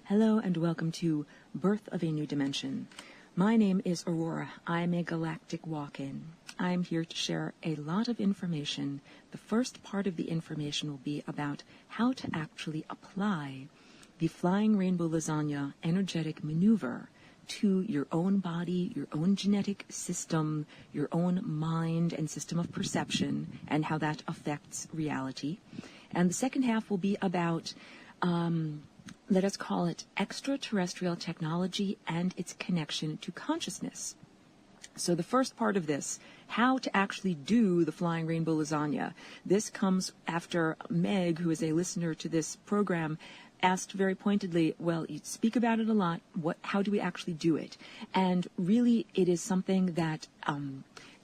Hello and welcome to Birth of a New Dimension. My name is Aurora. I'm a galactic walk-in. I'm here to share a lot of information. The first part of the information will be about how to actually apply the Flying Rainbow Lasagna energetic maneuver to your own body, your own genetic system, your own mind and system of perception, and how that affects reality. And the second half will be about let us call it extraterrestrial technology and its connection to consciousness. So the first part of this, how to actually do the Flying Rainbow Lasagna. This comes after Meg, who is a listener to this program, asked very pointedly, well, you speak about it a lot, how do we actually do it? And really, it is something that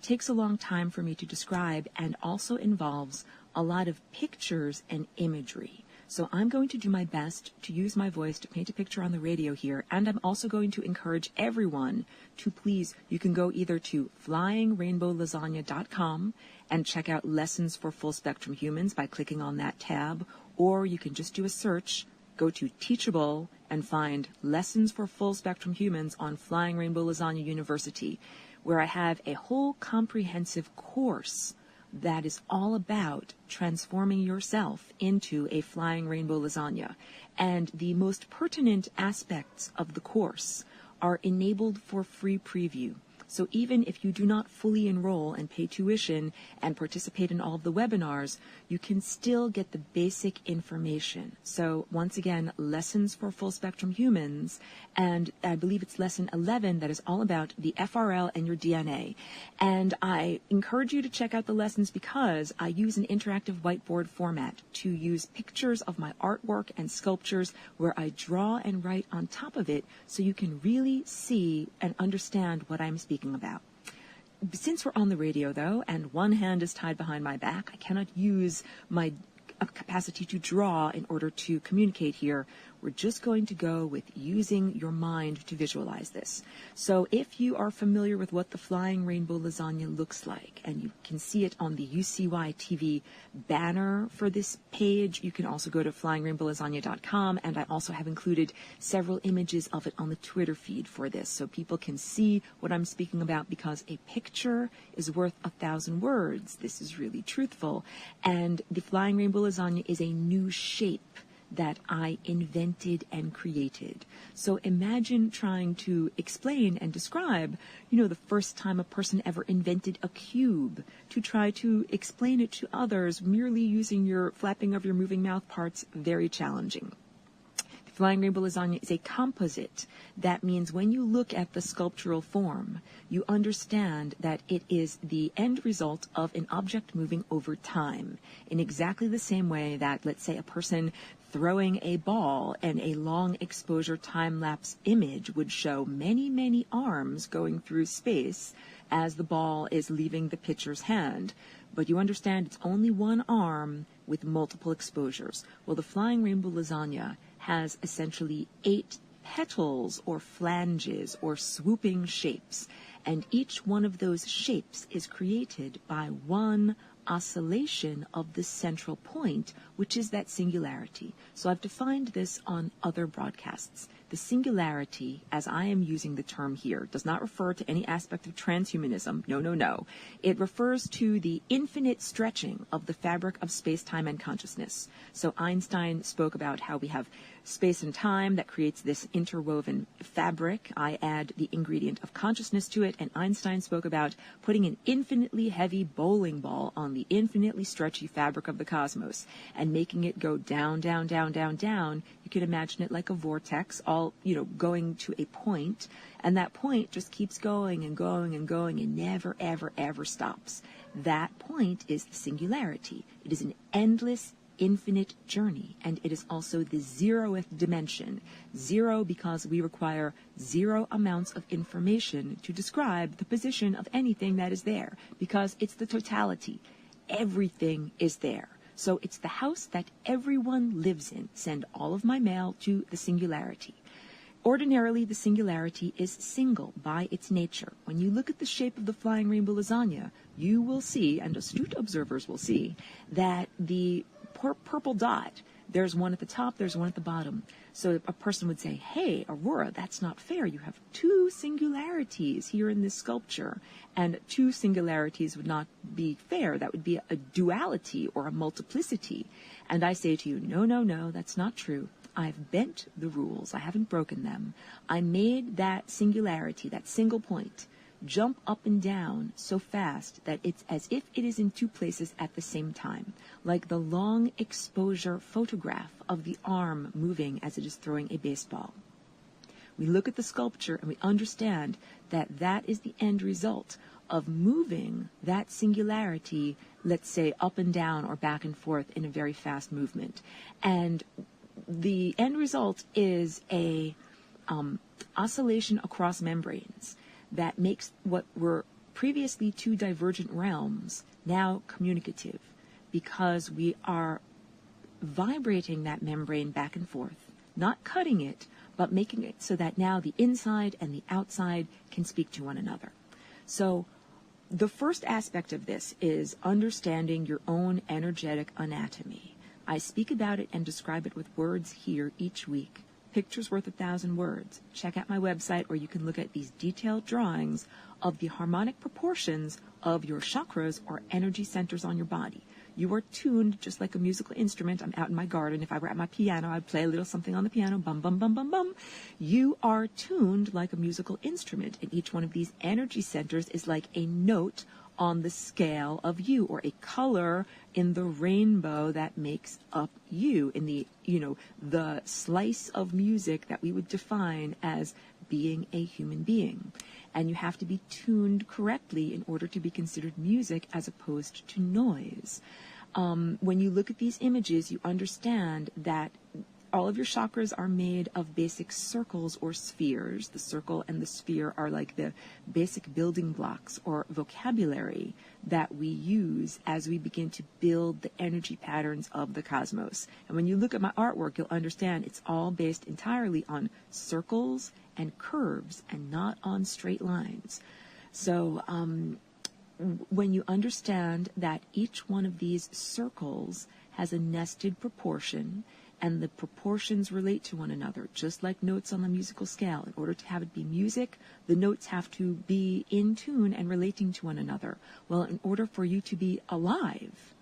takes a long time for me to describe and also involves a lot of pictures and imagery. So I'm going to do my best to use my voice to paint a picture on the radio here, and I'm also going to encourage everyone to please, you can go either to flyingrainbowlasagna.com and check out Lessons for Full Spectrum Humans by clicking on that tab, or you can just do a search, go to Teachable, and find Lessons for Full Spectrum Humans on Flying Rainbow Lasagna University, where I have a whole comprehensive course that is all about transforming yourself into a flying rainbow lasagna. And the most pertinent aspects of the course are enabled for free preview. So even if you do not fully enroll and pay tuition and participate in all of the webinars, you can still get the basic information. So once again, Lessons for Full Spectrum Humans, and I believe it's lesson 11 that is all about the FRL and your DNA. And I encourage you to check out the lessons because I use an interactive whiteboard format to use pictures of my artwork and sculptures where I draw and write on top of it so you can really see and understand what I'm speaking about. Since we're on the radio, though, and one hand is tied behind my back, I cannot use my capacity to draw in order to communicate here. We're just going to go with using your mind to visualize this. So if you are familiar with what the Flying Rainbow Lasagna looks like, and you can see it on the UCY TV banner for this page, you can also go to flyingrainbowlasagna.com, and I also have included several images of it on the Twitter feed for this, so people can see what I'm speaking about, because a picture is worth 1,000 words. This is really truthful. And the Flying Rainbow Lasagna is a new shape that I invented and created. So imagine trying to explain and describe, the first time a person ever invented a cube, to try to explain it to others merely using your flapping of your moving mouth parts. Very challenging. The Flying Rainbow Lasagna is a composite. That means when you look at the sculptural form, you understand that it is the end result of an object moving over time, in exactly the same way that, let's say, a person throwing a ball and a long exposure time-lapse image would show many, many arms going through space as the ball is leaving the pitcher's hand. But you understand it's only one arm with multiple exposures. Well, the Flying Rainbow Lasagna has essentially 8 petals or flanges or swooping shapes, and each one of those shapes is created by one oscillation of the central point, which is that singularity. So I've defined this on other broadcasts. The singularity, as I am using the term here, does not refer to any aspect of transhumanism. No, no, no. It refers to the infinite stretching of the fabric of space-time and consciousness. So Einstein spoke about how we have space and time that creates this interwoven fabric. I add the ingredient of consciousness to it, and Einstein spoke about putting an infinitely heavy bowling ball on the infinitely stretchy fabric of the cosmos and making it go down, down, down, down, down. You could imagine it like a vortex, all, going to a point, and that point just keeps going and going and going and never, ever, ever stops. That point is the singularity. It is an endless, infinite journey, and it is also the 0th dimension. 0 because we require 0 amounts of information to describe the position of anything that is there, because it's the totality. Everything is there. So it's the house that everyone lives in. Send all of my mail to the singularity. Ordinarily, the singularity is single by its nature. When you look at the shape of the Flying Rainbow Lasagna, you will see, and astute observers will see, that the purple dot There's one at the top, there's one at the bottom. So a person would say, hey, Aurora, that's not fair. You have two singularities here in this sculpture, and two singularities would not be fair. That would be a duality or a multiplicity. And I say to you, no, no, no, that's not true. I've bent the rules. I haven't broken them. I made that singularity, that single point, jump up and down so fast that it's as if it is in two places at the same time, like the long exposure photograph of the arm moving as it is throwing a baseball. We look at the sculpture and we understand that that is the end result of moving that singularity, let's say, up and down or back and forth in a very fast movement. And the end result is a oscillation across membranes that makes what were previously two divergent realms now communicative, because we are vibrating that membrane back and forth, not cutting it, but making it so that now the inside and the outside can speak to one another. So the first aspect of this is understanding your own energetic anatomy. I speak about it and describe it with words here each week. Pictures worth 1,000 words. Check out my website, or you can look at these detailed drawings of the harmonic proportions of your chakras or energy centers on your body. You are tuned just like a musical instrument. I'm out in my garden. If I were at my piano, I'd play a little something on the piano. Bum, bum, bum, bum, bum. You are tuned like a musical instrument, and each one of these energy centers is like a note on the scale of you, or a color in the rainbow that makes up you, in the, the slice of music that we would define as being a human being. And you have to be tuned correctly in order to be considered music as opposed to noise. When you look at these images, you understand that all of your chakras are made of basic circles or spheres. The circle and the sphere are like the basic building blocks or vocabulary that we use as we begin to build the energy patterns of the cosmos. And when you look at my artwork, you'll understand it's all based entirely on circles and curves and not on straight lines. So when you understand that each one of these circles has a nested proportion, and the proportions relate to one another, just like notes on the musical scale. In order to have it be music, the notes have to be in tune and relating to one another. Well, in order for you to be alive,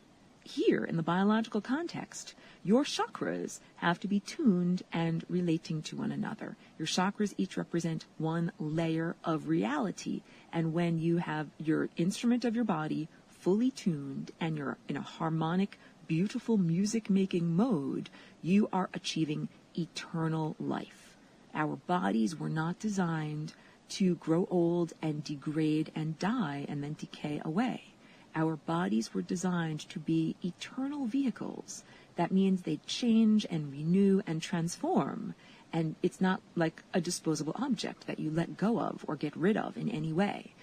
here in the biological context, your chakras have to be tuned and relating to one another. Your chakras each represent one layer of reality, and when you have your instrument of your body fully tuned and you're in a harmonic, beautiful music-making mode, you are achieving eternal life. Our bodies were not designed to grow old and degrade and die and then decay away. Our bodies were designed to be eternal vehicles. That means they change and renew and transform, and it's not like a disposable object that you let go of or get rid of in any way.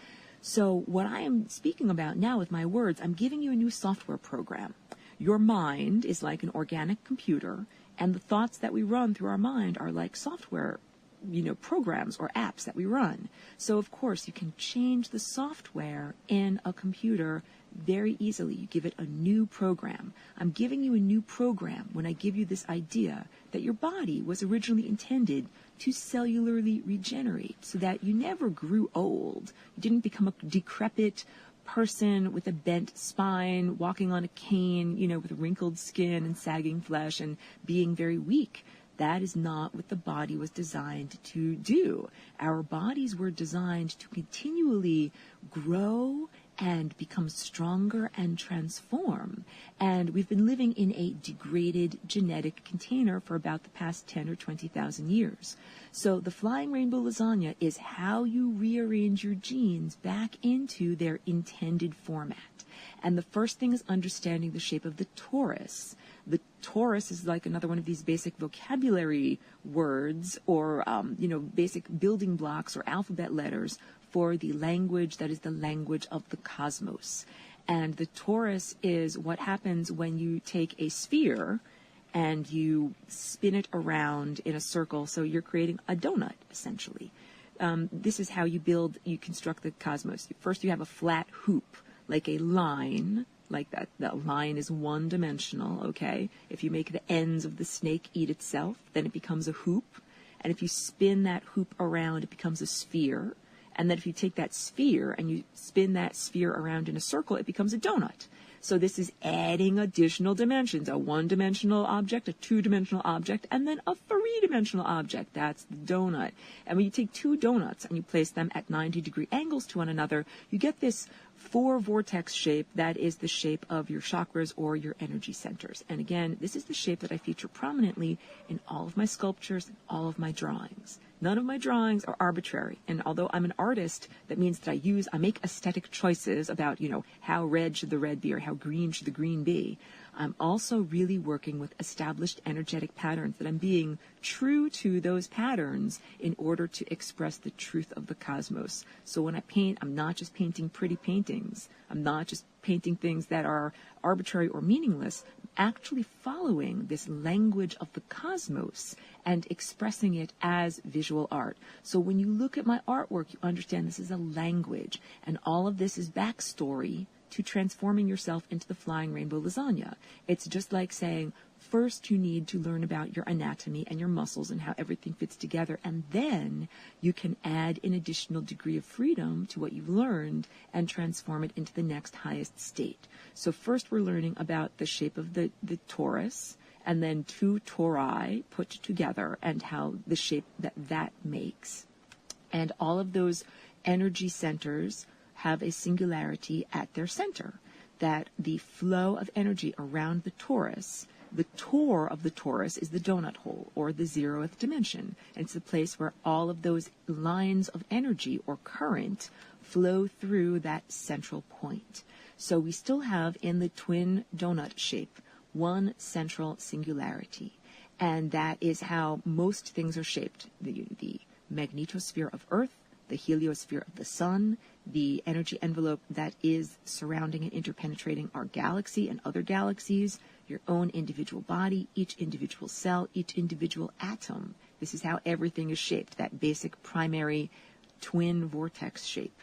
So what I am speaking about now with my words, I'm giving you a new software program. Your mind is like an organic computer, and the thoughts that we run through our mind are like software, programs or apps that we run. So, of course, you can change the software in a computer very easily. You give it a new program. I'm giving you a new program when I give you this idea that your body was originally intended to cellularly regenerate so that you never grew old. You didn't become a decrepit person with a bent spine, walking on a cane, with wrinkled skin and sagging flesh and being very weak. That is not what the body was designed to do. Our bodies were designed to continually grow and become stronger and transform. And we've been living in a degraded genetic container for about the past 10 or 20,000 years. So the flying rainbow lasagna is how you rearrange your genes back into their intended format. And the first thing is understanding the shape of the torus. The torus is like another one of these basic vocabulary words or, basic building blocks or alphabet letters for the language that is the language of the cosmos. And the torus is what happens when you take a sphere and you spin it around in a circle, so you're creating a donut, essentially. This is how you construct the cosmos. First you have a flat hoop, like a line, like that line is one-dimensional, okay? If you make the ends of the snake eat itself, then it becomes a hoop. And if you spin that hoop around, it becomes a sphere. And then if you take that sphere and you spin that sphere around in a circle, it becomes a donut. So this is adding additional dimensions, a one-dimensional object, a two-dimensional object, and then a three-dimensional object. That's the donut. And when you take two donuts and you place them at 90-degree angles to one another, you get this four-vortex shape that is the shape of your chakras or your energy centers. And again, this is the shape that I feature prominently in all of my sculptures and all of my drawings. None of my drawings are arbitrary. And although I'm an artist, that means that I make aesthetic choices about, how red should the red be or how green should the green be. I'm also really working with established energetic patterns, that I'm being true to those patterns in order to express the truth of the cosmos. So when I paint, I'm not just painting pretty paintings. I'm not just painting things that are arbitrary or meaningless. I'm actually following this language of the cosmos and expressing it as visual art. So when you look at my artwork, you understand this is a language, and all of this is backstory to transforming yourself into the flying rainbow lasagna. It's just like saying, first you need to learn about your anatomy and your muscles and how everything fits together, and then you can add an additional degree of freedom to what you've learned and transform it into the next highest state. So first we're learning about the shape of the torus, and then two tori put together and how the shape that makes. And all of those energy centers have a singularity at their center, that the flow of energy around the torus, the tor of the torus is the donut hole, or the 0th dimension. And it's the place where all of those lines of energy or current flow through that central point. So we still have in the twin donut shape one central singularity. And that is how most things are shaped. The magnetosphere of Earth, the heliosphere of the sun, the energy envelope that is surrounding and interpenetrating our galaxy and other galaxies, your own individual body, each individual cell, each individual atom. This is how everything is shaped, that basic primary twin vortex shape.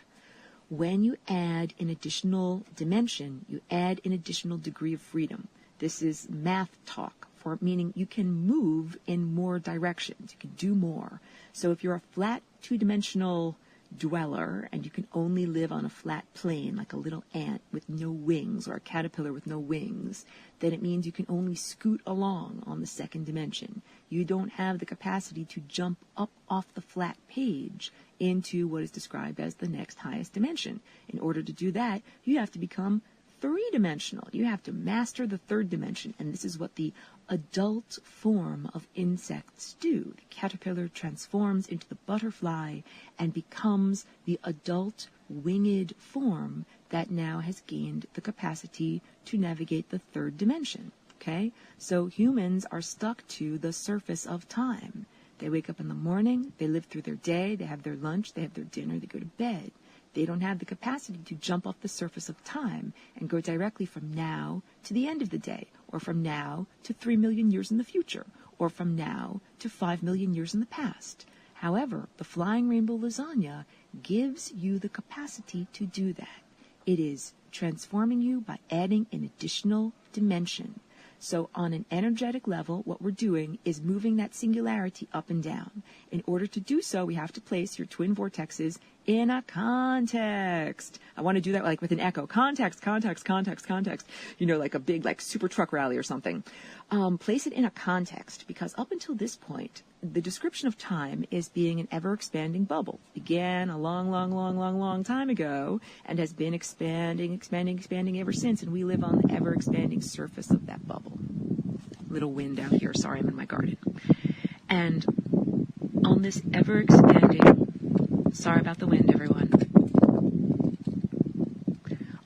When you add an additional dimension, you add an additional degree of freedom. This is math talk, for meaning you can move in more directions. You can do more. So if you're a flat two-dimensional dweller and you can only live on a flat plane like a little ant with no wings or a caterpillar with no wings, then it means you can only scoot along on the second dimension. You don't have the capacity to jump up off the flat page into what is described as the next highest dimension. In order to do that, you have to become three-dimensional. You have to master the third dimension, and this is what the adult form of insects do. The caterpillar transforms into the butterfly and becomes the adult winged form that now has gained the capacity to navigate the third dimension. Okay? So humans are stuck to the surface of time. They wake up in the morning, they live through their day, they have their lunch, they have their dinner, they go to bed. They don't have the capacity to jump off the surface of time and go directly from now to the end of the day, or from now to 3 million years in the future, or from now to 5 million years in the past. However, the Flying Rainbow Lasagna gives you the capacity to do that. It is transforming you by adding an additional dimension. So on an energetic level, what we're doing is moving that singularity up and down. In order to do so, we have to place your twin vortexes in a context. I want to do that like with an echo. Context, context, context, context. Like a big super truck rally or something. Place it in a context, because up until this point, the description of time is being an ever-expanding bubble. Began a long, long, long, long, long time ago and has been expanding, expanding, expanding ever since, and we live on the ever-expanding surface of that bubble. Little wind out here. Sorry, I'm in my garden. And on this ever-expanding... Sorry about the wind, everyone.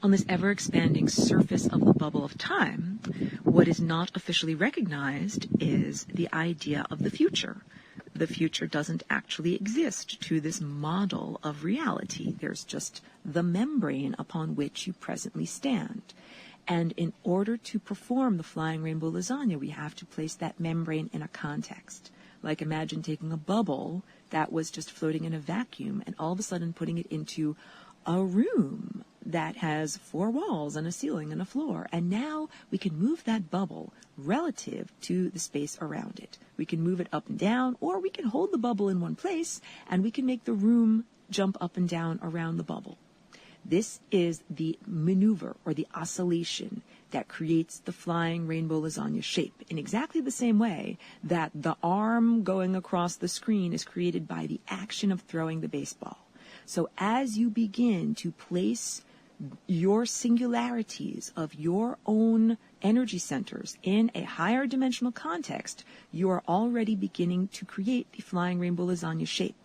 On this ever-expanding surface of the bubble of time, what is not officially recognized is the idea of the future. The future doesn't actually exist to this model of reality. There's just the membrane upon which you presently stand. And in order to perform the Flying Rainbow Lasagna, we have to place that membrane in a context. Like imagine taking a bubble that was just floating in a vacuum and all of a sudden putting it into a room that has 4 walls and a ceiling and a floor. And now we can move that bubble relative to the space around it. We can move it up and down, or we can hold the bubble in one place, and we can make the room jump up and down around the bubble. This is the maneuver or the oscillation that creates the flying rainbow lasagna shape in exactly the same way that the arm going across the screen is created by the action of throwing the baseball. So as you begin to place your singularities of your own energy centers in a higher dimensional context, you are already beginning to create the flying rainbow lasagna shape.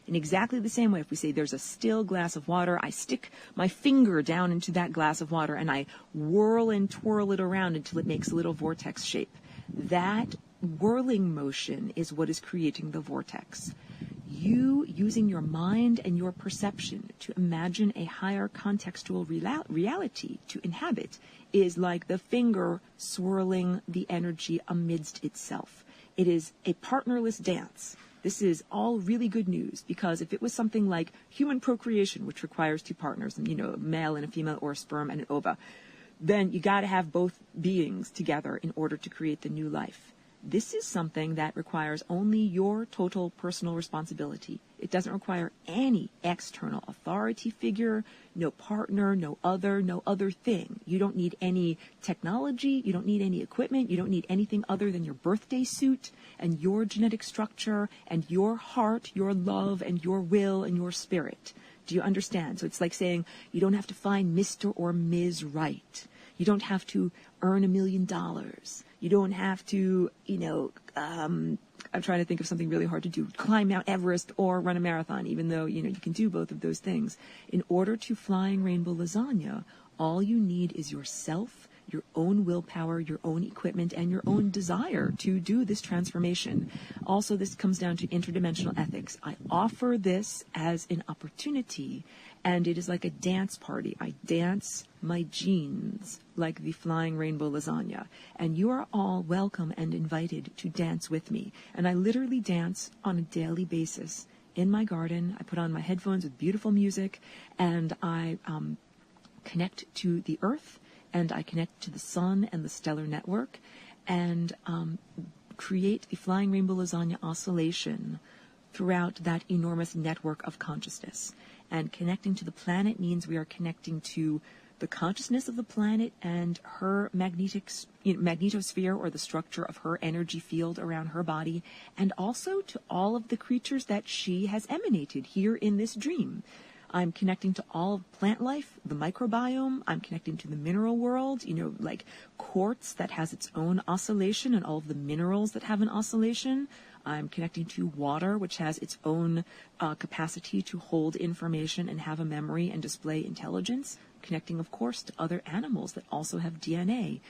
In exactly the same way, if we say there's a still glass of water, I stick my finger down into that glass of water and I whirl and twirl it around until it makes a little vortex shape. That whirling motion is what is creating the vortex. You using your mind and your perception to imagine a higher contextual reality to inhabit is like the finger swirling the energy amidst itself. It is a partnerless dance. This is all really good news, because if it was something like human procreation, which requires 2 partners, and a male and a female, or a sperm and an ova, then you got to have both beings together in order to create the new life. This is something that requires only your total personal responsibility. It doesn't require any external authority figure, no partner, no other thing. You don't need any technology, you don't need any equipment, you don't need anything other than your birthday suit and your genetic structure and your heart, your love and your will and your spirit. Do you understand? So it's like saying you don't have to find Mr. or Ms. Right. You don't have to earn $1 million. You don't have to, I'm trying to think of something really hard to do, climb Mount Everest or run a marathon, even though, you can do both of those things. In order to flying rainbow lasagna, all you need is yourself, your own willpower, your own equipment, and your own desire to do this transformation. Also, this comes down to interdimensional ethics. I offer this as an opportunity, and it is like a dance party. I dance my genes like the flying rainbow lasagna. And you are all welcome and invited to dance with me. And I literally dance on a daily basis in my garden. I put on my headphones with beautiful music, and I connect to the earth, and I connect to the sun and the stellar network, and create the flying rainbow lasagna oscillation throughout that enormous network of consciousness. And connecting to the planet means we are connecting to the consciousness of the planet and her magnetosphere, or the structure of her energy field around her body, and also to all of the creatures that she has emanated here in this dream. I'm connecting to all of plant life, the microbiome. I'm connecting to the mineral world, like quartz that has its own oscillation, and all of the minerals that have an oscillation. I'm connecting to water, which has its own capacity to hold information and have a memory and display intelligence. Connecting, of course, to other animals that also have DNA.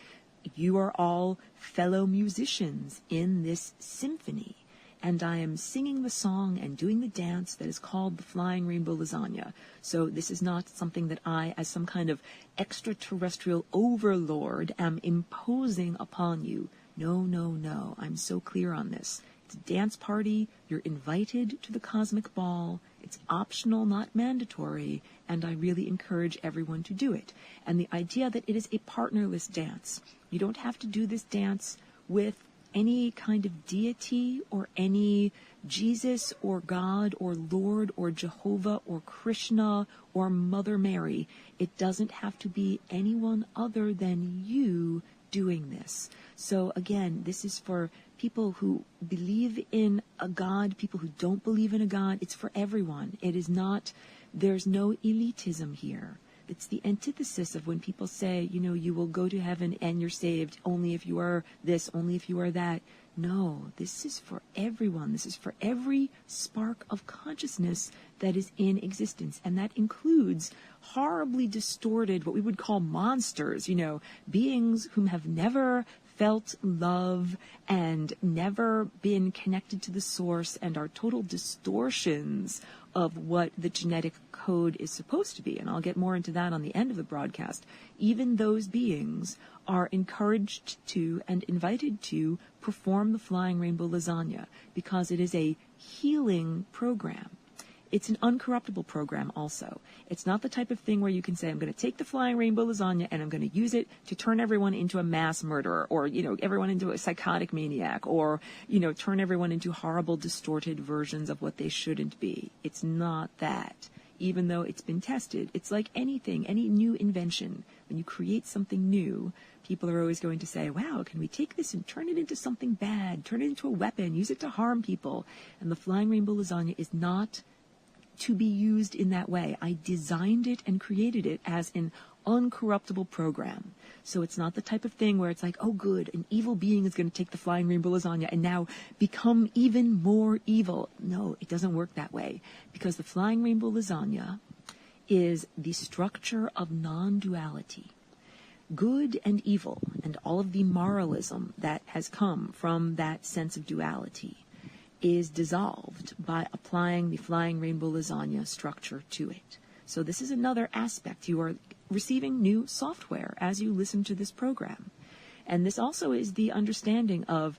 You are all fellow musicians in this symphony. And I am singing the song and doing the dance that is called the Flying Rainbow Lasagna. So this is not something that I, as some kind of extraterrestrial overlord, am imposing upon you. No. I'm so clear on this. It's a dance party. You're invited to the cosmic ball. It's optional, not mandatory, and I really encourage everyone to do it. And the idea that it is a partnerless dance. You don't have to do this dance with any kind of deity or any Jesus or God or Lord or Jehovah or Krishna or Mother Mary. It doesn't have to be anyone other than you doing this. So again, this is for people who believe in a God, people who don't believe in a God. It's for everyone. It is not, there's no elitism here. It's the antithesis of when people say, you will go to heaven and you're saved only if you are this, only if you are that. No, this is for everyone. This is for every spark of consciousness that is in existence. And that includes horribly distorted, what we would call monsters, beings whom have never felt love and never been connected to the source and are total distortions of what the genetic code is supposed to be. And I'll get more into that on the end of the broadcast. Even those beings are encouraged to and invited to perform the Flying Rainbow Lasagna because it is a healing program. it's an uncorruptible program also. It's not the type of thing where you can say, I'm going to take the flying rainbow lasagna and I'm going to use it to turn everyone into a mass murderer, or, everyone into a psychotic maniac, or, turn everyone into horrible, distorted versions of what they shouldn't be. It's not that. Even though it's been tested, it's like anything, any new invention. When you create something new, people are always going to say, wow, can we take this and turn it into something bad, turn it into a weapon, use it to harm people? And the flying rainbow lasagna is not to be used in that way. I designed it and created it as an uncorruptible program. So it's not the type of thing where it's like, oh good, an evil being is going to take the flying rainbow lasagna and now become even more evil. No, it doesn't work that way, because the flying rainbow lasagna is the structure of non-duality. Good and evil and all of the moralism that has come from that sense of duality is dissolved by applying the flying rainbow lasagna structure to it. So this is another aspect. You are receiving new software as you listen to this program. And this also is the understanding of,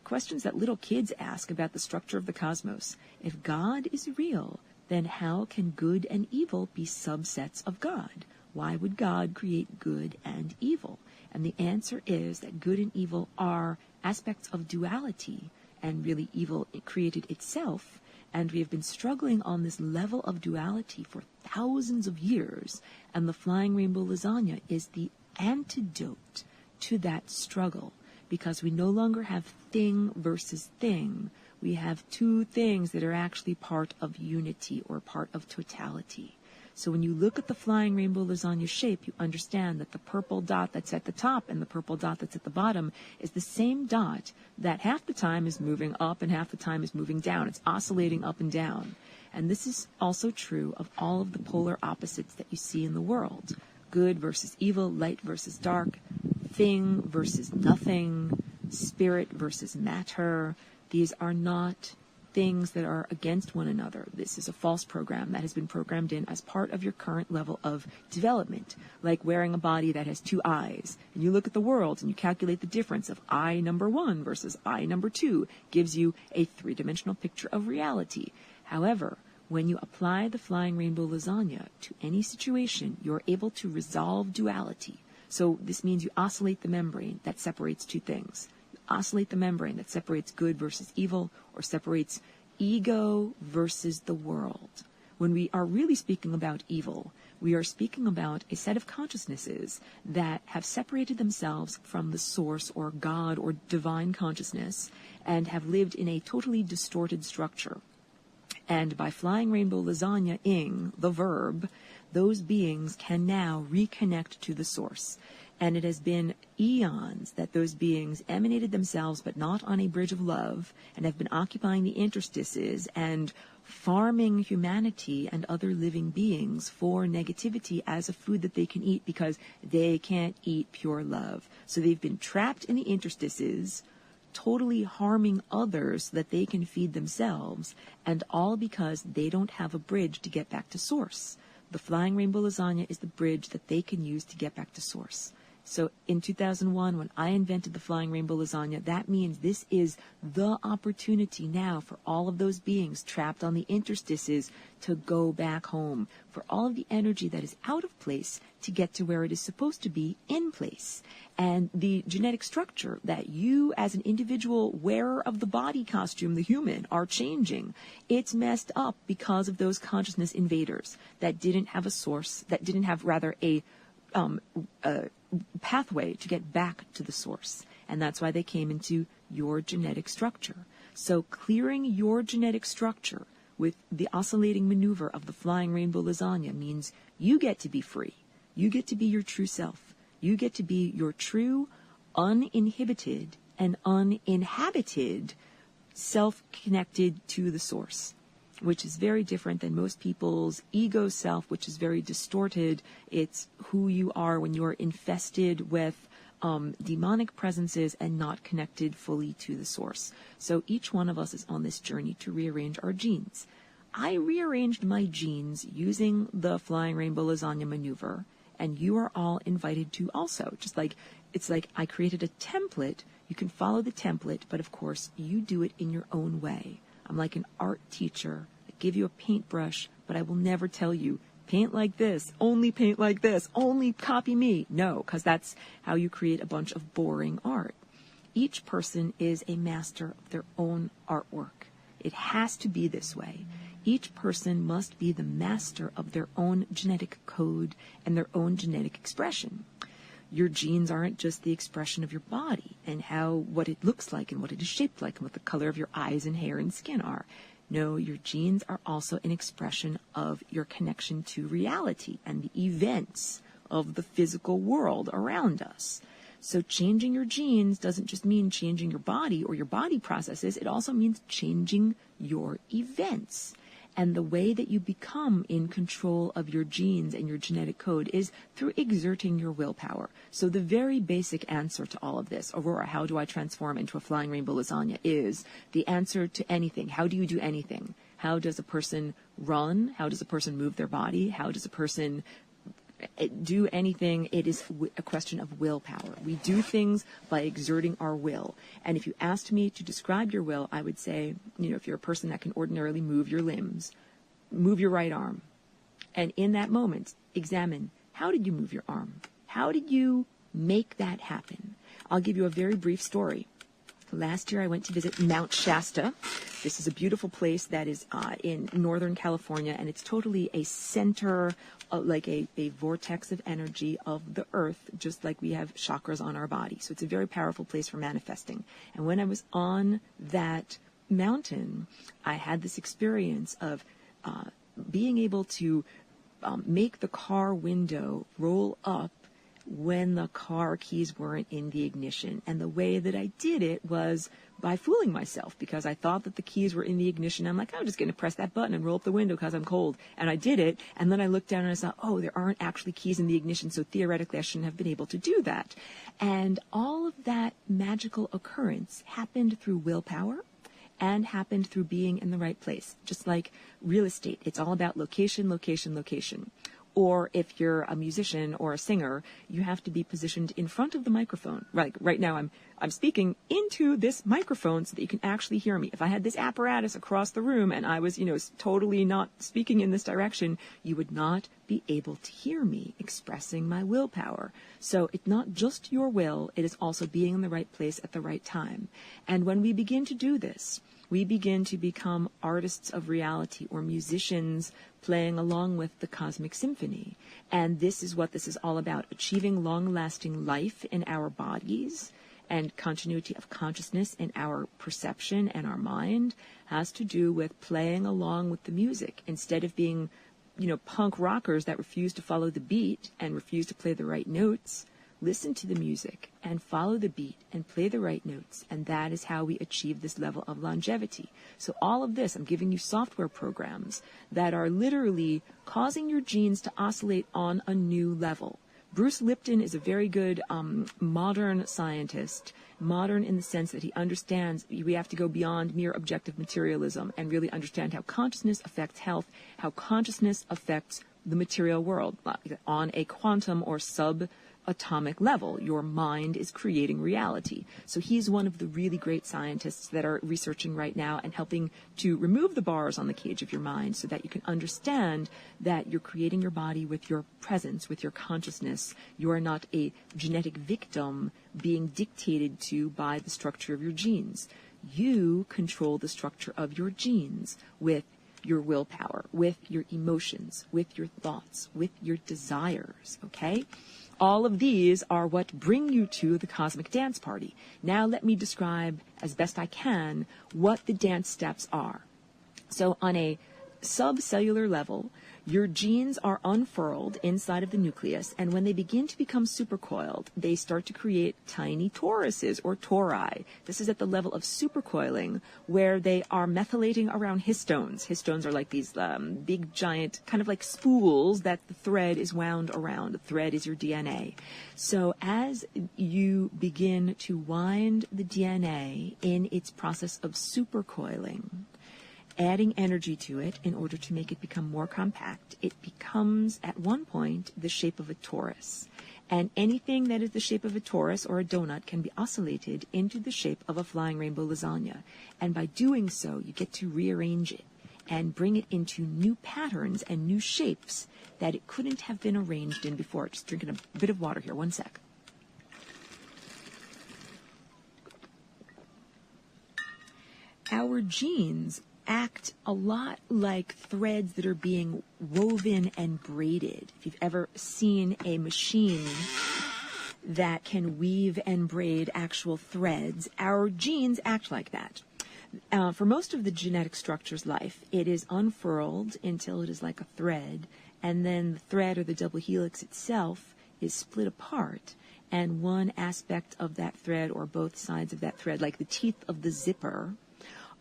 questions that little kids ask about the structure of the cosmos. If God is real, then how can good and evil be subsets of God? Why would God create good and evil? And the answer is that good and evil are aspects of duality, and really evil created itself. And we have been struggling on this level of duality for thousands of years, and the flying rainbow lasagna is the antidote to that struggle, because we no longer have thing versus thing. We have two things that are actually part of unity or part of totality. So when you look at the flying rainbow lasagna shape, you understand that the purple dot that's at the top and the purple dot that's at the bottom is the same dot that half the time is moving up and half the time is moving down. It's oscillating up and down. And this is also true of all of the polar opposites that you see in the world. Good versus evil, light versus dark, thing versus nothing, spirit versus matter. These are not things that are against one another. This is a false program that has been programmed in as part of your current level of development, like wearing a body that has two eyes. And you look at the world and you calculate the difference of eye number 1 versus eye number 2, gives you a three-dimensional picture of reality. However, when you apply the flying rainbow lasagna to any situation, you're able to resolve duality. So this means you oscillate the membrane that separates two things. Oscillate the membrane that separates good versus evil, or separates ego versus the world. When we are really speaking about evil, we are speaking about a set of consciousnesses that have separated themselves from the source or God or divine consciousness and have lived in a totally distorted structure. And by flying rainbow lasagna-ing, the verb, those beings can now reconnect to the source. And it has been eons that those beings emanated themselves, but not on a bridge of love, and have been occupying the interstices and farming humanity and other living beings for negativity as a food that they can eat, because they can't eat pure love. So they've been trapped in the interstices, totally harming others so that they can feed themselves, and all because they don't have a bridge to get back to source. The flying rainbow lasagna is the bridge that they can use to get back to source. So in 2001, when I invented the flying rainbow lasagna, that means this is the opportunity now for all of those beings trapped on the interstices to go back home, for all of the energy that is out of place to get to where it is supposed to be in place. And the genetic structure that you as an individual wearer of the body costume, the human, are changing, it's messed up because of those consciousness invaders that didn't have a source, that didn't have rather a pathway to get back to the source. And that's why they came into your genetic structure. So clearing your genetic structure with the oscillating maneuver of the flying rainbow lasagna means you get to be free. You get to be your true self. You get to be your true, uninhibited and uninhabited self connected to the source, which is very different than most people's ego self, which is very distorted. It's who you are when you are infested with demonic presences and not connected fully to the source. So each one of us is on this journey to rearrange our genes. I rearranged my genes using the flying rainbow lasagna maneuver, and you are all invited to also. Just like, it's like I created a template. You can follow the template, but of course you do it in your own way. I'm like an art teacher that give you a paintbrush, but I will never tell you, paint like this, only copy me. No, because that's how you create a bunch of boring art. Each person is a master of their own artwork. It has to be this way. Each person must be the master of their own genetic code and their own genetic expression. Your genes aren't just the expression of your body and what it looks like and what it is shaped like and what the color of your eyes and hair and skin are. No, your genes are also an expression of your connection to reality and the events of the physical world around us. So changing your genes doesn't just mean changing your body or your body processes. It also means changing your events. And the way that you become in control of your genes and your genetic code is through exerting your willpower. So the very basic answer to all of this, Aurora, how do I transform into a flying rainbow lasagna, is the answer to anything. How do you do anything? How does a person run? How does a person move their body? How does a person do anything? It is a question of willpower. We do things by exerting our will. And if you asked me to describe your will, I would say, if you're a person that can ordinarily move your limbs, move your right arm. And in that moment, examine, how did you move your arm? How did you make that happen? I'll give you a very brief story. Last year, I went to visit Mount Shasta. This is a beautiful place that is in Northern California, and it's totally a center, like a vortex of energy of the earth, just like we have chakras on our body. So it's a very powerful place for manifesting. And when I was on that mountain, I had this experience of being able to make the car window roll up when the car keys weren't in the ignition. And the way that I did it was by fooling myself, because I thought that the keys were in the ignition. I'm like, I'm just going to press that button and roll up the window because I'm cold. And I did it. And then I looked down and I saw, oh, there aren't actually keys in the ignition. So theoretically, I shouldn't have been able to do that. And all of that magical occurrence happened through willpower and happened through being in the right place. Just like real estate, it's all about location, location, location. Or if you're a musician or a singer, you have to be positioned in front of the microphone. Right now, I'm speaking into this microphone so that you can actually hear me. If I had this apparatus across the room and I was, totally not speaking in this direction, you would not be able to hear me expressing my willpower. So it's not just your will, it is also being in the right place at the right time. And when we begin to do this, we begin to become artists of reality, or musicians playing along with the cosmic symphony. And this is what this is all about, achieving long-lasting life in our bodies, and continuity of consciousness in our perception and our mind has to do with playing along with the music instead of being, punk rockers that refuse to follow the beat and refuse to play the right notes. Listen to the music and follow the beat and play the right notes, and that is how we achieve this level of longevity. So all of this, I'm giving you software programs that are literally causing your genes to oscillate on a new level. Bruce Lipton is a very good modern scientist, modern in the sense that he understands we have to go beyond mere objective materialism and really understand how consciousness affects health, how consciousness affects the material world on a quantum or subatomic level. Your mind is creating reality. So he's one of the really great scientists that are researching right now and helping to remove the bars on the cage of your mind so that you can understand that you're creating your body with your presence, with your consciousness. You are not a genetic victim being dictated to by the structure of your genes. You control the structure of your genes with your willpower, with your emotions, with your thoughts, with your desires, okay? All of these are what bring you to the cosmic dance party. Now let me describe, as best I can, what the dance steps are. So on a subcellular level, your genes are unfurled inside of the nucleus, and when they begin to become supercoiled, they start to create tiny toruses or tori. This is at the level of supercoiling, where they are methylating around histones. Histones are like these big, giant, kind of like spools that the thread is wound around. The thread is your DNA. So as you begin to wind the DNA in its process of supercoiling, adding energy to it in order to make it become more compact, it becomes, at one point, the shape of a torus. And anything that is the shape of a torus or a donut can be oscillated into the shape of a flying rainbow lasagna. And by doing so, you get to rearrange it. and bring it into new patterns and new shapes that it couldn't have been arranged in before. Just drinking a bit of water here, one sec. Our genes act a lot like threads that are being woven and braided. If you've ever seen a machine that can weave and braid actual threads, our genes act like that. For most of the genetic structure's life, it is unfurled until it is like a thread, and then the thread or the double helix itself is split apart, and one aspect of that thread or both sides of that thread, like the teeth of the zipper,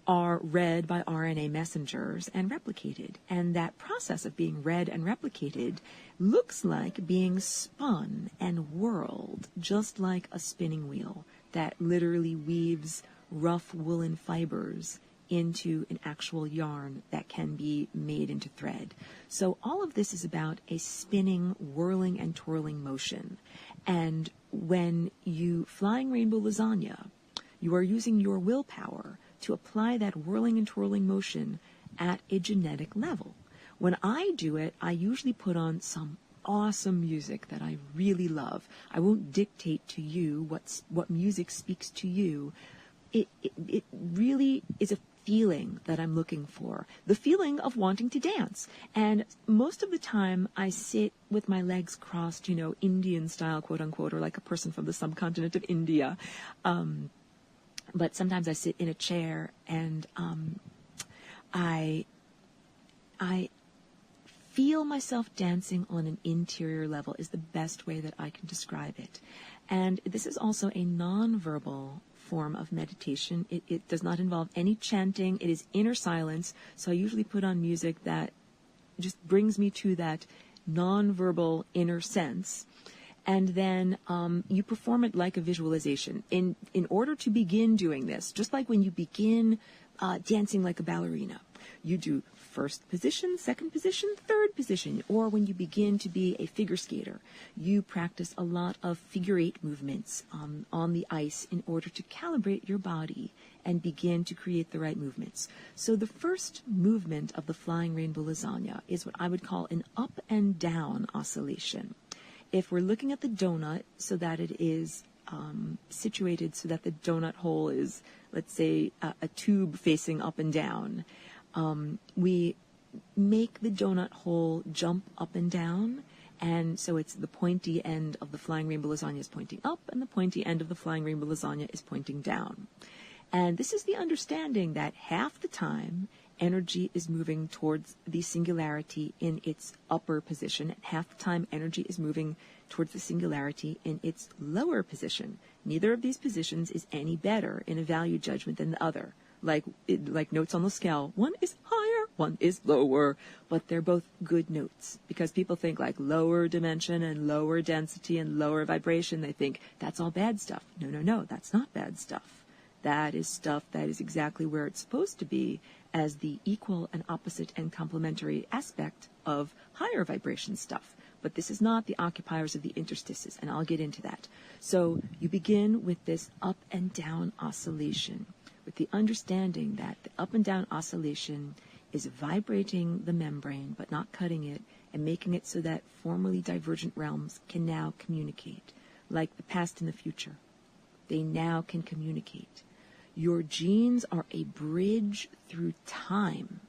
are read by RNA messengers and replicated. And that process of being read and replicated looks like being spun and whirled, just like a spinning wheel that literally weaves rough woolen fibers into an actual yarn that can be made into thread. So all of this is about a spinning, whirling, and twirling motion. And when you flying rainbow lasagna, you are using your willpower to apply that whirling and twirling motion at a genetic level. When I do it, I usually put on some awesome music that I really love. I won't dictate to you what music speaks to you. It really is a feeling that I'm looking for, the feeling of wanting to dance. And most of the time I sit with my legs crossed, Indian style, quote unquote, or like a person from the subcontinent of India. But sometimes I sit in a chair and I feel myself dancing on an interior level is the best way that I can describe it. And this is also a nonverbal form of meditation. It does not involve any chanting. It is inner silence. So I usually put on music that just brings me to that nonverbal inner sense. And then you perform it like a visualization. In order to begin doing this, just like when you begin dancing like a ballerina, you do first position, second position, third position. Or when you begin to be a figure skater, you practice a lot of figure eight movements on the ice in order to calibrate your body and begin to create the right movements. So the first movement of the flying rainbow lasagna is what I would call an up and down oscillation. If we're looking at the donut so that it is situated so that the donut hole is, let's say, a tube facing up and down, we make the donut hole jump up and down, and so it's the pointy end of the flying rainbow lasagna is pointing up, and the pointy end of the flying rainbow lasagna is pointing down. And this is the understanding that half the time energy is moving towards the singularity in its upper position, and half the time energy is moving towards the singularity in its lower position. Neither of these positions is any better in a value judgment than the other. Like notes on the scale, one is higher, one is lower, but they're both good notes, because people think like lower dimension and lower density and lower vibration. They think that's all bad stuff. No, that's not bad stuff. That is stuff that is exactly where it's supposed to be, as the equal and opposite and complementary aspect of higher vibration stuff. But this is not the occupiers of the interstices, and I'll get into that. So you begin with this up and down oscillation, with the understanding that the up and down oscillation is vibrating the membrane but not cutting it, and making it so that formerly divergent realms can now communicate, like the past and the future. They now can communicate. Your genes are a bridge through time.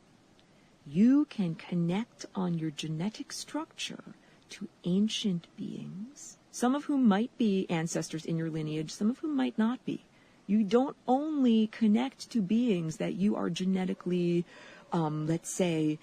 You can connect on your genetic structure to ancient beings, some of whom might be ancestors in your lineage, some of whom might not be. You don't only connect to beings that you are genetically, let's say,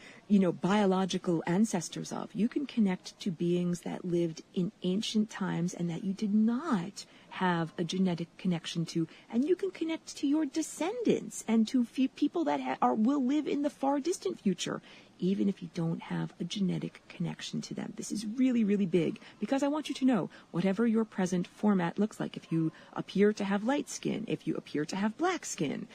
biological ancestors of. You can connect to beings that lived in ancient times and that you did not have a genetic connection to, and you can connect to your descendants and to people that will live in the far distant future, even if you don't have a genetic connection to them. This is really, really big, because I want you to know, whatever your present format looks like, if you appear to have light skin, if you appear to have black skin,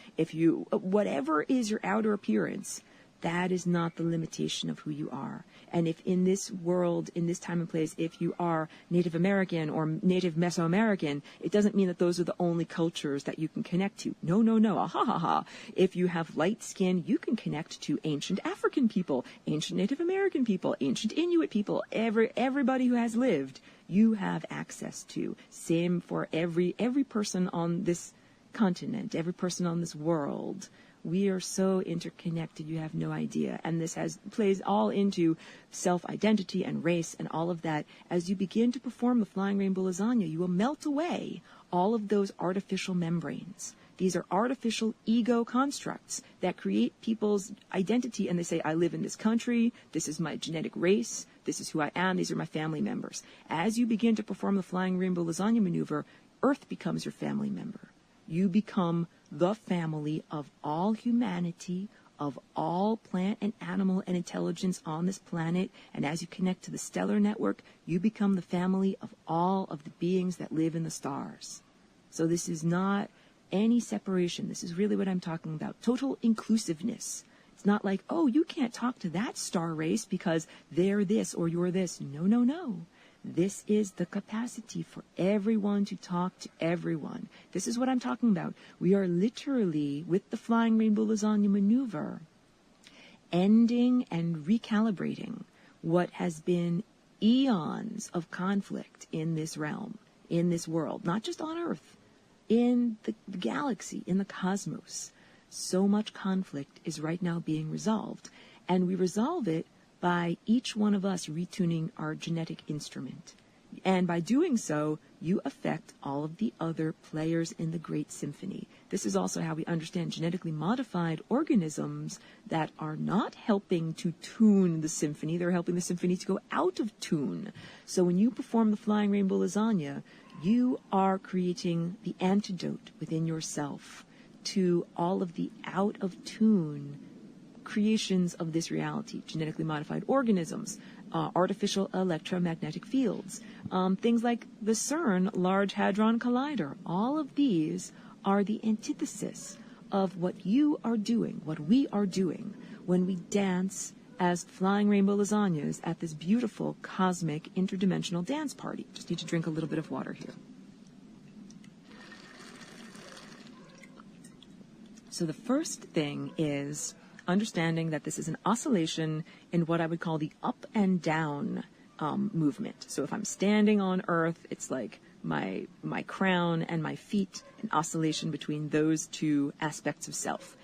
whatever is your outer appearance, that is not the limitation of who you are. And if in this world, in this time and place, if you are Native American or Native Mesoamerican, it doesn't mean that those are the only cultures that you can connect to. No, no, no. Ah, ha, ha, ha. If you have light skin, you can connect to ancient African people, ancient Native American people, ancient Inuit people, everybody who has lived, you have access to. Same for every person on this continent, every person on this world. We are so interconnected, you have no idea. And this plays all into self-identity and race and all of that. As you begin to perform the Flying Rainbow Lasagna, you will melt away all of those artificial membranes. These are artificial ego constructs that create people's identity, and they say, I live in this country, this is my genetic race, this is who I am, these are my family members. As you begin to perform the Flying Rainbow Lasagna maneuver, Earth becomes your family member. You become the family of all humanity, of all plant and animal and intelligence on this planet. And as you connect to the stellar network, you become the family of all of the beings that live in the stars. So this is not any separation. This is really what I'm talking about. Total inclusiveness. It's not like, oh, you can't talk to that star race because they're this or you're this. No, no, no. This is the capacity for everyone to talk to everyone. This is what I'm talking about. We are literally, with the Flying Rainbow Lasagna maneuver, ending and recalibrating what has been eons of conflict in this realm, in this world, not just on Earth, in the galaxy, in the cosmos. So much conflict is right now being resolved, and we resolve it by each one of us retuning our genetic instrument. And by doing so, you affect all of the other players in the great symphony. This is also how we understand genetically modified organisms that are not helping to tune the symphony. They're helping the symphony to go out of tune. So when you perform the Flying Rainbow Lasagna, you are creating the antidote within yourself to all of the out of tune creations of this reality, genetically modified organisms, artificial electromagnetic fields, things like the CERN Large Hadron Collider. All of these are the antithesis of what you are doing, what we are doing when we dance as Flying Rainbow Lasagnas at this beautiful cosmic interdimensional dance party. Just need to drink a little bit of water here. So the first thing is understanding that this is an oscillation in what I would call the up and down movement. So if I'm standing on Earth, it's like my crown and my feet, an oscillation between those two aspects of self.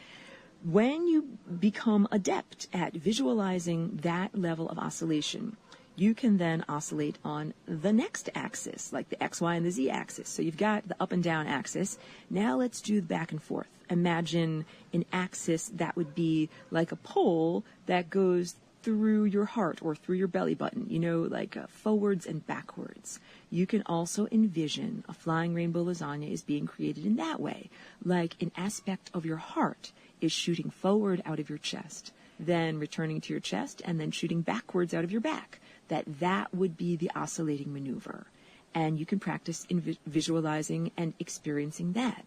When you become adept at visualizing that level of oscillation, you can then oscillate on the next axis, like the X, Y, and the Z axis. So you've got the up and down axis. Now let's do the back and forth. Imagine an axis that would be like a pole that goes through your heart or through your belly button, like forwards and backwards. You can also envision a Flying Rainbow Lasagna is being created in that way, like an aspect of your heart is shooting forward out of your chest, then returning to your chest, and then shooting backwards out of your back. That would be the oscillating maneuver. And you can practice in visualizing and experiencing that.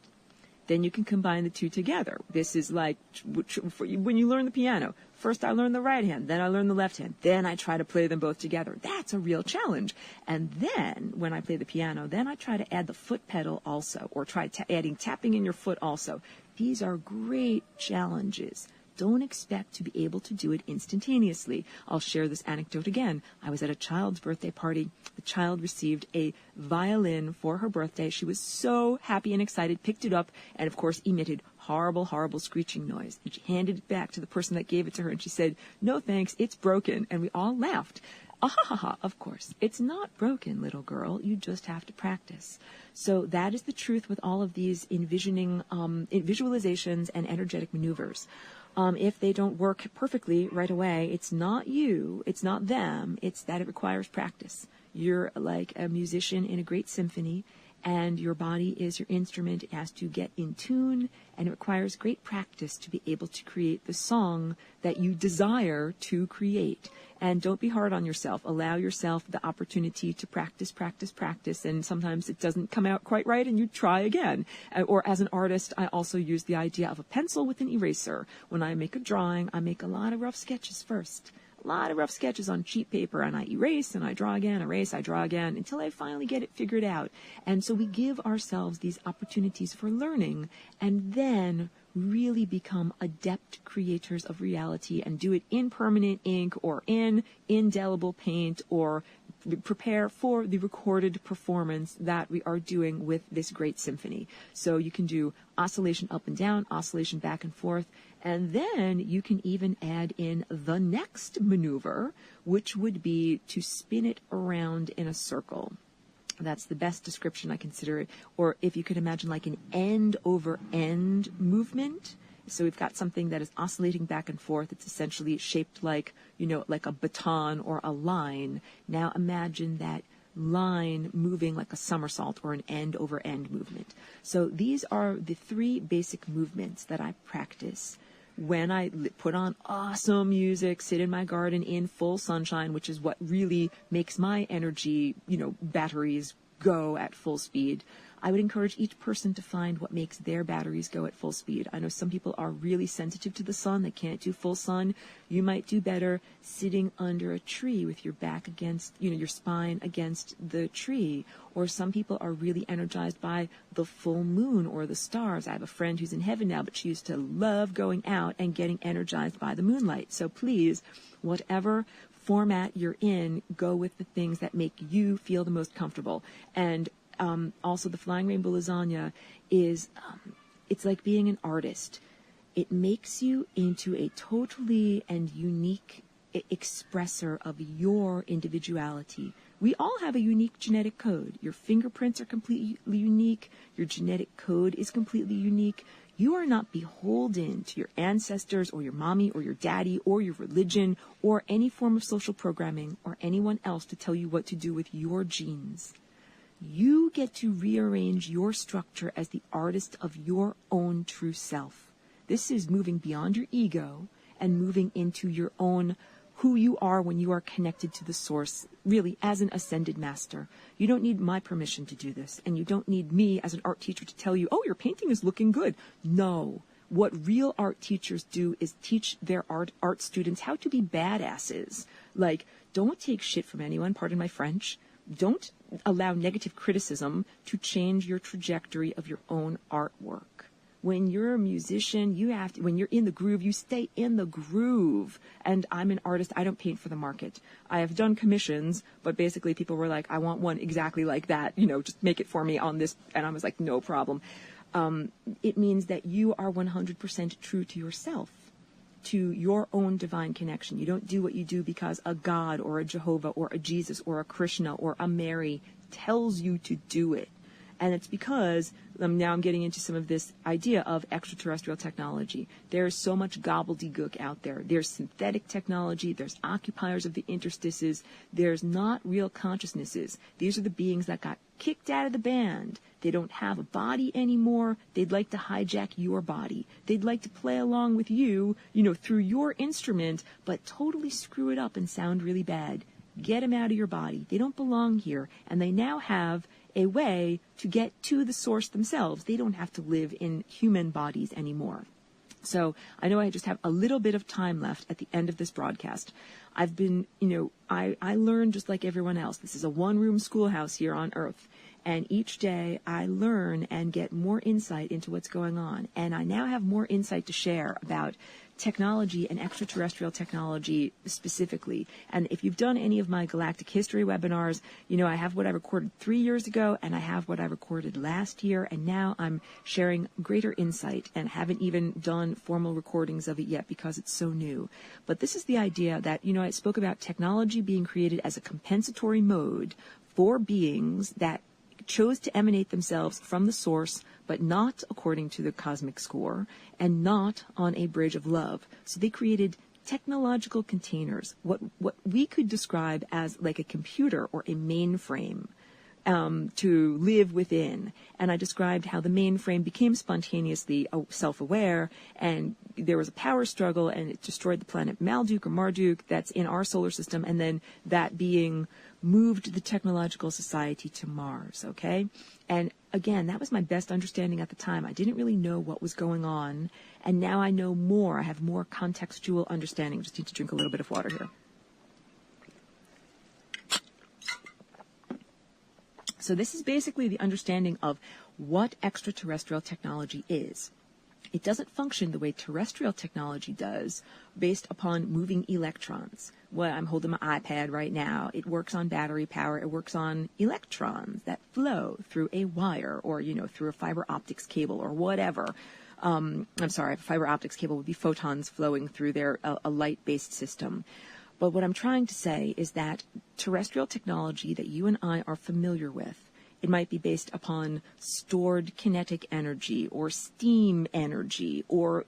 Then you can combine the two together. This is like when you learn the piano. First I learn the right hand, then I learn the left hand. Then I try to play them both together. That's a real challenge. And then when I play the piano, then I try to add the foot pedal also, or try adding tapping in your foot also. These are great challenges. Don't expect to be able to do it instantaneously. I'll share this anecdote again. I was at a child's birthday party. The child received a violin for her birthday. She was so happy and excited, picked it up, and of course emitted horrible, horrible screeching noise. And she handed it back to the person that gave it to her, and she said, "No thanks, it's broken." And we all laughed. Ah ha ha ha, of course. It's not broken, little girl. You just have to practice. So that is the truth with all of these envisioning, visualizations and energetic maneuvers. If they don't work perfectly right away, it's not you, it's not them, it's that it requires practice. You're like a musician in a great symphony, and your body is your instrument. It has to get in tune, and it requires great practice to be able to create the song that you desire to create. And don't be hard on yourself. Allow yourself the opportunity to practice, and sometimes it doesn't come out quite right, and you try again. Or as an artist, I also use the idea of a pencil with an eraser. When I make a drawing, I make a lot of rough sketches first. A lot of rough sketches on cheap paper, and I erase, and I draw again, erase, I draw again, until I finally get it figured out. And so we give ourselves these opportunities for learning, and then really become adept creators of reality and do it in permanent ink or in indelible paint, or prepare for the recorded performance that we are doing with this great symphony. So you can do oscillation up and down, oscillation back and forth, and then you can even add in the next maneuver, which would be to spin it around in a circle. That's the best description I consider it. Or if you could imagine like an end over end movement. So we've got something that is oscillating back and forth. It's essentially shaped like, like a baton or a line. Now imagine that line moving like a somersault or an end over end movement. So these are the three basic movements that I practice when I put on awesome music, sit in my garden in full sunshine, which is what really makes my energy, batteries go at full speed. I would encourage each person to find what makes their batteries go at full speed. I know some people are really sensitive to the sun. They can't do full sun. You might do better sitting under a tree with your back against, your spine against the tree. Or some people are really energized by the full moon or the stars. I have a friend who's in heaven now, but she used to love going out and getting energized by the moonlight. So please, whatever format you're in, go with the things that make you feel the most comfortable. And also, the Flying Rainbow Lasagna is, it's like being an artist. It makes you into a totally and unique expresser of your individuality. We all have a unique genetic code. Your fingerprints are completely unique. Your genetic code is completely unique. You are not beholden to your ancestors or your mommy or your daddy or your religion or any form of social programming or anyone else to tell you what to do with your genes. You get to rearrange your structure as the artist of your own true self. This is moving beyond your ego and moving into your own, who you are when you are connected to the source, really as an ascended master. You don't need my permission to do this, and you don't need me as an art teacher to tell you, oh, your painting is looking good. No. What real art teachers do is teach their art students how to be badasses. Like, don't take shit from anyone, pardon my French. Don't allow negative criticism to change your trajectory of your own artwork. When you're a musician, when you're in the groove, you stay in the groove. And I'm an artist. I don't paint for the market. I have done commissions, but basically people were like, I want one exactly like that. Just make it for me on this. And I was like, no problem. It means that you are 100% true to yourself, to your own divine connection. You don't do what you do because a God or a Jehovah or a Jesus or a Krishna or a Mary tells you to do it. And it's because, now I'm getting into some of this idea of extraterrestrial technology. There's so much gobbledygook out there. There's synthetic technology. There's occupiers of the interstices. There's not real consciousnesses. These are the beings that got kicked out of the band. They don't have a body anymore. They'd like to hijack your body. They'd like to play along with you, through your instrument, but totally screw it up and sound really bad. Get them out of your body. They don't belong here. And they now have a way to get to the source themselves. They don't have to live in human bodies anymore. So I know I just have a little bit of time left at the end of this broadcast. I've been, I learn just like everyone else. This is a one-room schoolhouse here on Earth. And each day I learn and get more insight into what's going on. And I now have more insight to share about technology and extraterrestrial technology specifically. And if you've done any of my galactic history webinars, I have what I recorded 3 years ago and I have what I recorded last year. And now I'm sharing greater insight and haven't even done formal recordings of it yet because it's so new. But this is the idea that, I spoke about technology being created as a compensatory mode for beings that chose to emanate themselves from the source, but not according to the cosmic score, and not on a bridge of love. So they created technological containers, what we could describe as like a computer or a mainframe. to live within. And I described how the mainframe became spontaneously self-aware, and there was a power struggle, and it destroyed the planet Marduk or Marduk that's in our solar system, and then that being moved the technological society to Mars, okay? And again, that was my best understanding at the time. I didn't really know what was going on, and now I know more. I have more contextual understanding. Just need to drink a little bit of water here. So this is basically the understanding of what extraterrestrial technology is. It doesn't function the way terrestrial technology does, based upon moving electrons. Well, I'm holding my iPad right now. It works on battery power. It works on electrons that flow through a wire or, through a fiber optics cable or whatever. I'm sorry, a fiber optics cable would be photons flowing through a light-based system. But what I'm trying to say is that terrestrial technology that you and I are familiar with, it might be based upon stored kinetic energy or steam energy or,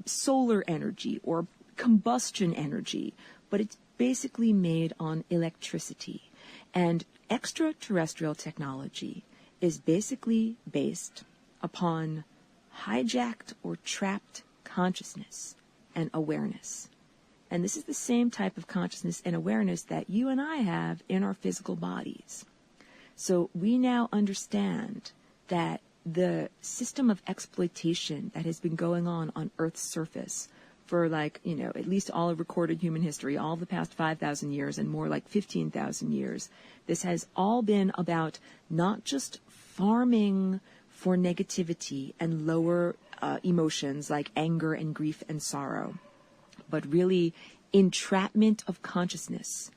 solar energy or combustion energy, but it's basically made on electricity. And extraterrestrial technology is basically based upon hijacked or trapped consciousness and awareness. And this is the same type of consciousness and awareness that you and I have in our physical bodies. So we now understand that the system of exploitation that has been going on Earth's surface for at least all of recorded human history, all of the past 5,000 years and more like 15,000 years, this has all been about not just farming for negativity and lower emotions like anger and grief and sorrow, but really entrapment of consciousness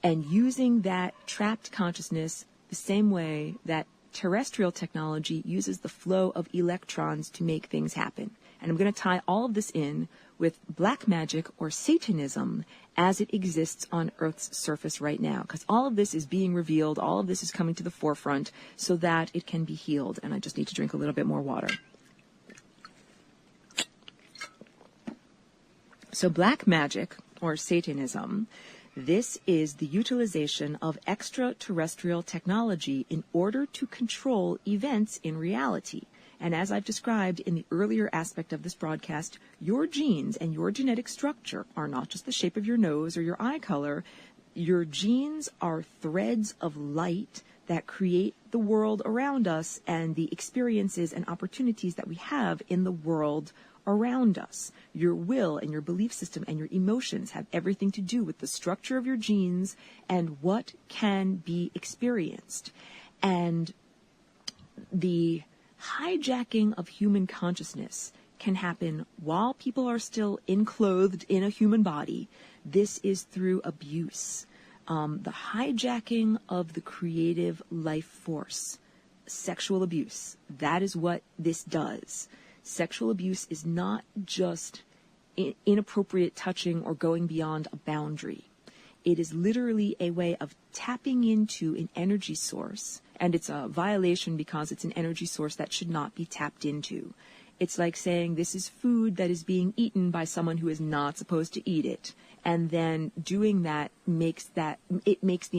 and using that trapped consciousness the same way that terrestrial technology uses the flow of electrons to make things happen. And I'm going to tie all of this in with black magic or Satanism as it exists on Earth's surface right now, because all of this is being revealed, all of this is coming to the forefront so that it can be healed. And I just need to drink a little bit more water. So black magic, or Satanism, this is the utilization of extraterrestrial technology in order to control events in reality. And as I've described in the earlier aspect of this broadcast, your genes and your genetic structure are not just the shape of your nose or your eye color. Your genes are threads of light that create the world around us and the experiences and opportunities that we have in the world around us. Your will and your belief system and your emotions have everything to do with the structure of your genes and what can be experienced. And the hijacking of human consciousness can happen while people are still enclosed in a human body. This is through abuse. The hijacking of the creative life force, sexual abuse, that is what this does. Sexual abuse is not just inappropriate touching or going beyond a boundary. It is literally a way of tapping into an energy source, and it's a violation because it's an energy source that should not be tapped into. It's like saying this is food that is being eaten by someone who is not supposed to eat it. And then doing that makes the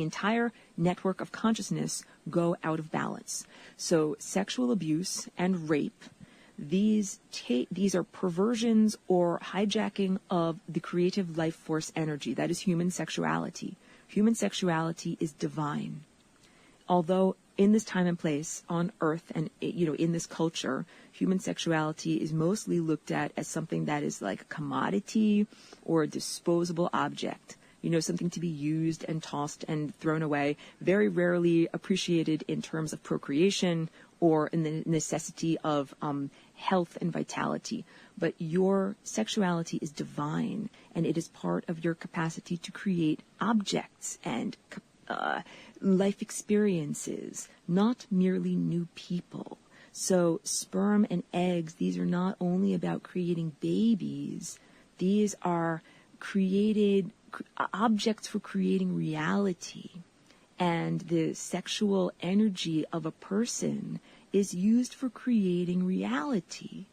entire network of consciousness go out of balance. So sexual abuse and rape, these are perversions or hijacking of the creative life force energy. That is human sexuality. Human sexuality is divine. Although in this time and place on Earth and, in this culture, human sexuality is mostly looked at as something that is like a commodity or a disposable object, something to be used and tossed and thrown away, very rarely appreciated in terms of procreation or in the necessity of health and vitality. But your sexuality is divine, and it is part of your capacity to create objects and life experiences, not merely new people. So sperm and eggs, these are not only about creating babies, these are created objects for creating reality. And the sexual energy of a person is used for creating reality.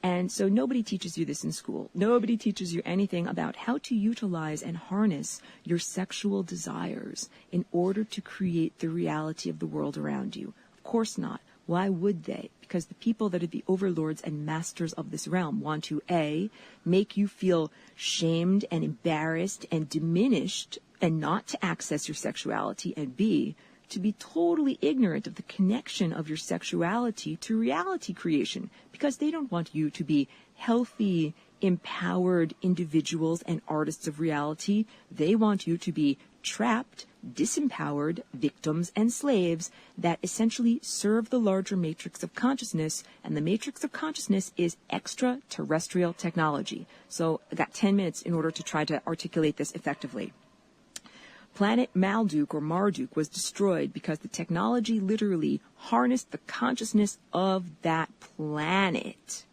And so nobody teaches you this in school. Nobody teaches you anything about how to utilize and harness your sexual desires in order to create the reality of the world around you. Of course not. Why would they? Because the people that are the overlords and masters of this realm want to, A, make you feel shamed and embarrassed and diminished and not to access your sexuality, and B, to be totally ignorant of the connection of your sexuality to reality creation, because they don't want you to be healthy, empowered individuals and artists of reality. They want you to be trapped, disempowered victims and slaves that essentially serve the larger matrix of consciousness, and the matrix of consciousness is extraterrestrial technology. So I got 10 minutes in order to try to articulate this effectively. Planet Marduk or Marduk was destroyed because the technology literally harnessed the consciousness of that planet.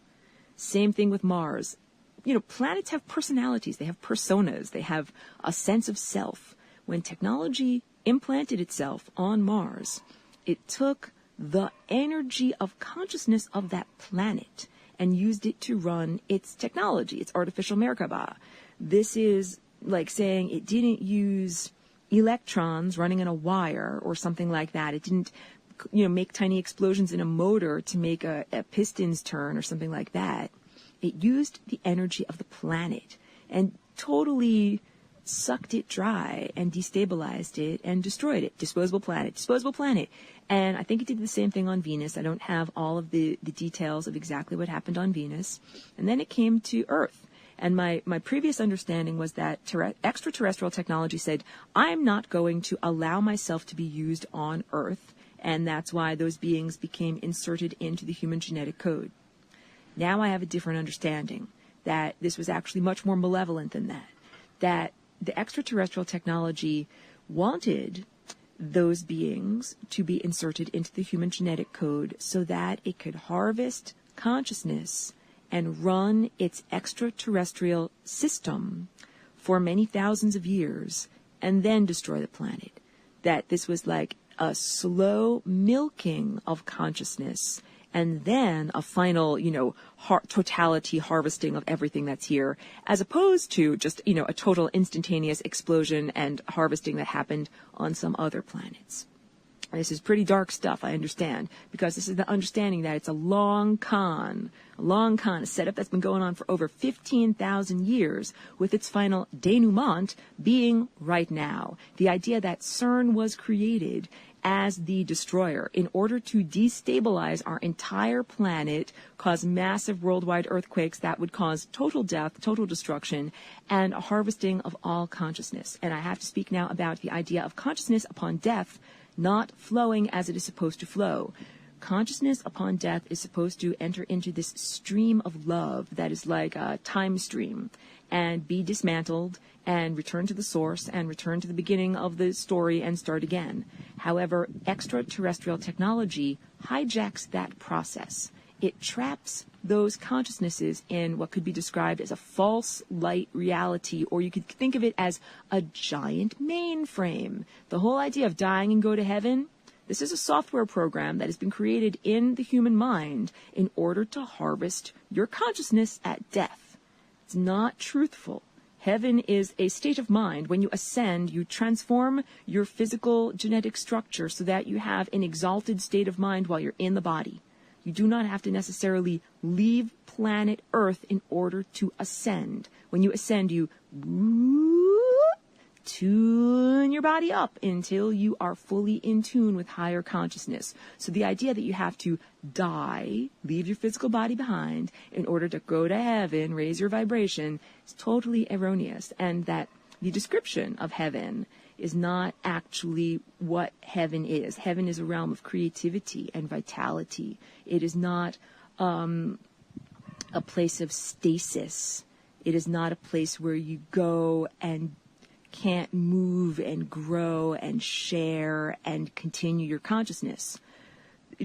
Same thing with Mars. You know, planets have personalities, they have personas, they have a sense of self. When technology implanted itself on Mars, it took the energy of consciousness of that planet and used it to run its technology, its artificial Merkaba. This is like saying it didn't use electrons running in a wire or something like that. It didn't, make tiny explosions in a motor to make a pistons turn or something like that. It used the energy of the planet and totally sucked it dry and destabilized it and destroyed it. Disposable planet. And I think it did the same thing on Venus. I don't have all of the details of exactly what happened on Venus. And then it came to Earth. And my previous understanding was that extraterrestrial technology said, I'm not going to allow myself to be used on Earth, and that's why those beings became inserted into the human genetic code. Now I have a different understanding, that this was actually much more malevolent than that, that the extraterrestrial technology wanted those beings to be inserted into the human genetic code so that it could harvest consciousness and run its extraterrestrial system for many thousands of years and then destroy the planet. That this was like a slow milking of consciousness and then a final, totality harvesting of everything that's here, as opposed to just, a total instantaneous explosion and harvesting that happened on some other planets. This is pretty dark stuff, I understand, because this is the understanding that it's a long con, a setup that's been going on for over 15,000 years, with its final denouement being right now. The idea that CERN was created as the destroyer in order to destabilize our entire planet, cause massive worldwide earthquakes that would cause total death, total destruction, and a harvesting of all consciousness. And I have to speak now about the idea of consciousness upon death not flowing as it is supposed to flow. Consciousness upon death is supposed to enter into this stream of love that is like a time stream and be dismantled and return to the source and return to the beginning of the story and start again. However, extraterrestrial technology hijacks that process. It traps those consciousnesses in what could be described as a false light reality, or you could think of it as a giant mainframe. The whole idea of dying and go to heaven, this is a software program that has been created in the human mind in order to harvest your consciousness at death. It's not truthful. Heaven is a state of mind. When you ascend, you transform your physical genetic structure so that you have an exalted state of mind while you're in the body. You do not have to necessarily leave planet Earth in order to ascend. When you ascend, you tune your body up until you are fully in tune with higher consciousness. So the idea that you have to die, leave your physical body behind in order to go to heaven, raise your vibration, is totally erroneous. And that the description of heaven is not actually what heaven is. Heaven is a realm of creativity and vitality. It is not a place of stasis. It is not a place where you go and can't move and grow and share and continue your consciousness.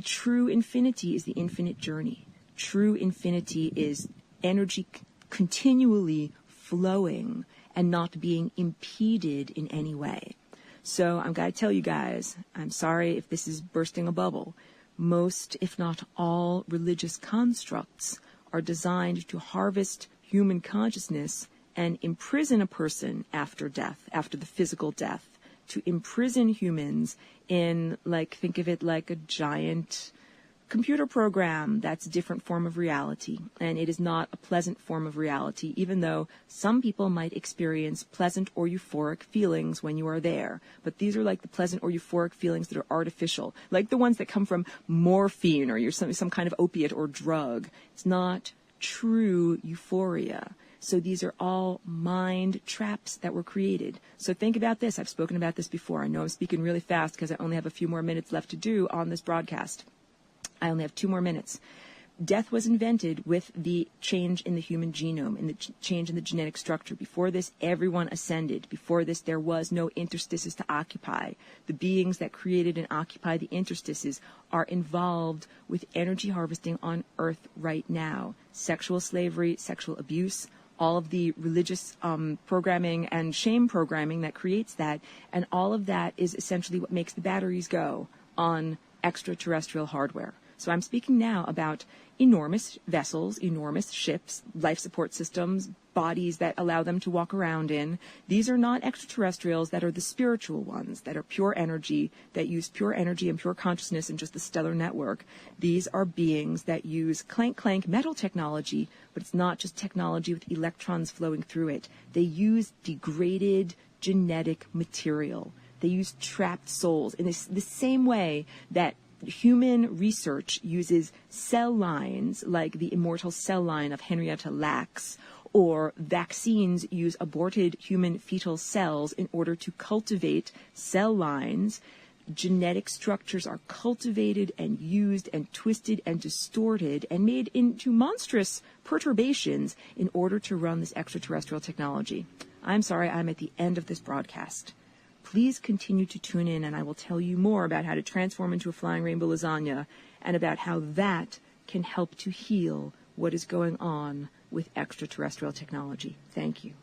True infinity is the infinite journey. True infinity is energy continually flowing and not being impeded in any way. So I've got to tell you guys, I'm sorry if this is bursting a bubble. Most, if not all, religious constructs are designed to harvest human consciousness and imprison a person after death, after the physical death, to imprison humans in, like, think of it like a giant computer program that's a different form of reality. And it is not a pleasant form of reality, even though some people might experience pleasant or euphoric feelings when you are there. But these are like the pleasant or euphoric feelings that are artificial, like the ones that come from morphine or some kind of opiate or drug. It's not true euphoria. So these are all mind traps that were created. So think about this. I've spoken about this before. I know I'm speaking really fast because I only have a few more minutes left to do on this broadcast. I only have 2 more minutes. Death was invented with the change in the human genome, and the change in the genetic structure. Before this, everyone ascended. Before this, there was no interstices to occupy. The beings that created and occupy the interstices are involved with energy harvesting on Earth right now. Sexual slavery, sexual abuse, all of the religious programming and shame programming that creates that, and all of that is essentially what makes the batteries go on extraterrestrial hardware. So I'm speaking now about enormous vessels, enormous ships, life support systems, bodies that allow them to walk around in. These are not extraterrestrials that are the spiritual ones, that are pure energy, that use pure energy and pure consciousness in just the stellar network. These are beings that use clank metal technology, but it's not just technology with electrons flowing through it. They use degraded genetic material. They use trapped souls in the same way that human research uses cell lines like the immortal cell line of Henrietta Lacks, or vaccines use aborted human fetal cells in order to cultivate cell lines. Genetic structures are cultivated and used and twisted and distorted and made into monstrous perturbations in order to run this extraterrestrial technology. I'm sorry, I'm at the end of this broadcast. Please continue to tune in, and I will tell you more about how to transform into a flying rainbow lasagna and about how that can help to heal what is going on with extraterrestrial technology. Thank you.